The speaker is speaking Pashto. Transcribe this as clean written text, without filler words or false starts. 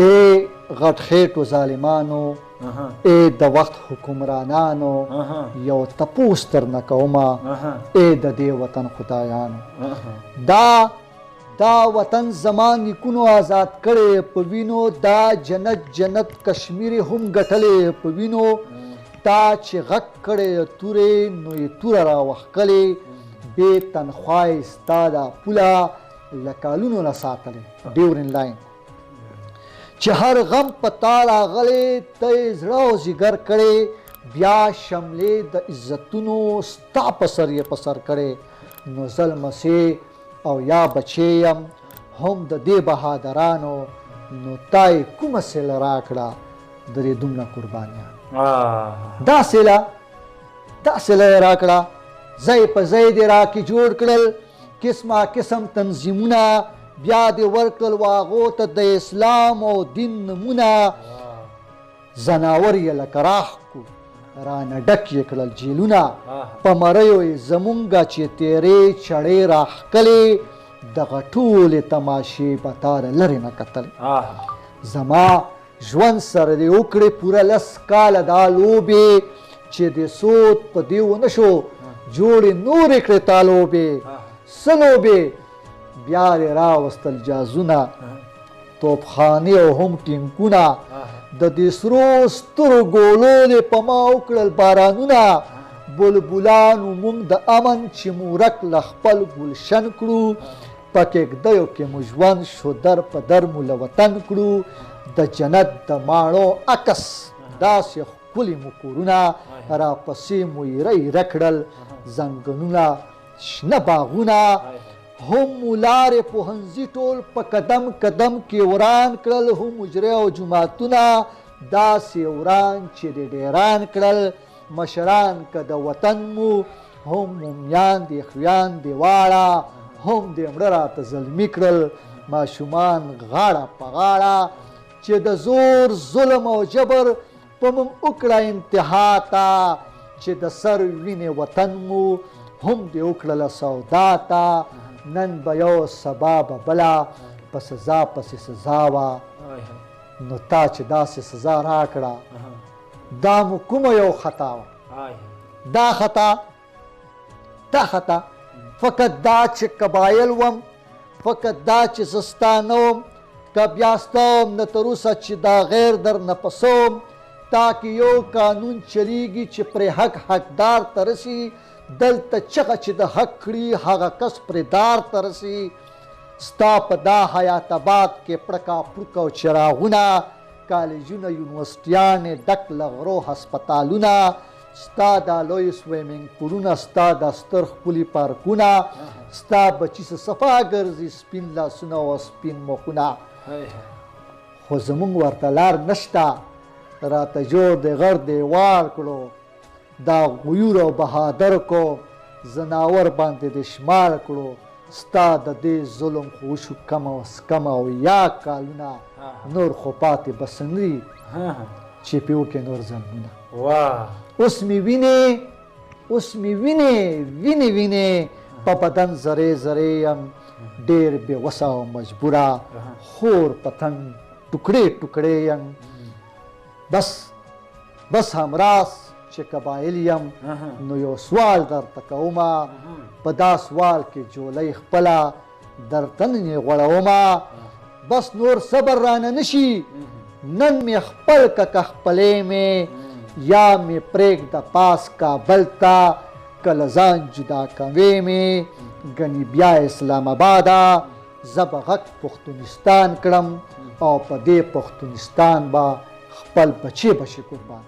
ای غټ خېټو ظالمانو ای د وخت حکمرانانو یو تپوس درنه کومه ای د دې وطن خدایانو دا وطن زما نیکونو آزاد کړی په وینو دا جنت جنت کشمیر هم ګټلی په وینو تا چې غږ کړی تورې نو یې توره راوښکلې بې تنخوای ستا دا پوله له کالونو نه ساتلې ډیورن لاین چې هر غم په تا راغلی ته یې زړه او ځیګر کړی بیا شملې د عزتونو ستا په سر یې په سر کړی نو زه لمسې او یا بچې یم هم د دې بهادرانو نو تا یې کومه سیله راکړه د دې دومره قربانیان دا سیله یې راکړه ځای په ځای دې راکې جوړ کړل قسمه قسم تنظیمونه بیا دې ورکړل واغو ته د اسلام او دین نمونه زناور یې لکه راښکو رانه ډک یې کړل جیلونه په مریو یې زمونږه چې تیرې چړې راښکلې دغه ټولې تماشې به تا له لرې نه کتل زما ژوند سره دې وکړې پوره 10 کاله دا لوبې چې د سود په دې ونه شو جوړې نورې کړې تا لوبې څه لوبې بیا دې راوستل جازونه توپخانې او هم ټینکونه د دې سرو سترو ګولو دې په ما وکړل بارانونه بلبلانو موږ د امن چې مورک له خپل ګلشن کړو په کېږدیو کې مو ژوند شو در په در مو له وطن کړو د جنت د ماڼو عکس داسې ښکلي مو کورونه راپسې مو ایره ایره کړل ځنګلونه شنه باغونه هم مو لارې پوهنځي ټول په قدم قدم کې وران کړل هم حجرې او جوماتونه داسې وران چې دې ډیران کړل مشران که د وطن مو هم مومیان دې خویان دې واړه هم دې مړه راته زلمي کړل ماشومان غاړه په غاړه چې د زور ظلم او جبر په موږ وکړه انتها ته چې د سر وینې وطن مو هم دې وکړله سودا ته نن به یو سبا به بله په سزا پسې سزا وه نو تا چې داسې سزا راکړه دا مو کومه یو خطا وه دا خطا فقط دا چې قبایل وم فقط دا چې زه ستا نه وم که بیا ستا وم نه تر اوسه چې دا غیر در نه پسوم تاکې یو قانون چلیږي چې پرې حق حقدار ته رسي دلته چغه چې د حق کړي هغه کس پرې دار ته رسي ستا په دا حیات آباد کې پړکا پړکا او چراغونه کالجونه یونیورسټیانې ډک له غرو هسپتالونه ستا دا لوی سویمینګ پولونه ستا دا ستر ښکلي پارکونه ستا بچي څه صفا ګرځي سپین لاسونه او سپین مخونه خو زمونږ ورته لار نشته راته جوړ د غر دیوال کړو دا غیور او بهادر کو زناور باندې د شمار کړو ستا د دې ظلم خو وشو کم او یا کالونه نور خو پاتې بس نه دي چې پې وکړې نور ظلمونه اوس مې وینې په بدن ذرې ذرې یم ډېر بې وسه او مجبوره خور په تن ټوکړې ټوکړې یم بس همراز چې قبایل یم نو یو سوال درته کومه په دا سوال کې جولۍ خپله درته ننې غوړومه بس نور صبر رانه نشي نن مې خپل که خپلې مې یا مې پرېږده پاس کابل ته که له ځان جدا کوې مې ګنې بیا اسلام آباده زه به غږ پښتونستان کړم او په دې پښتونستان به خپل بچې قربان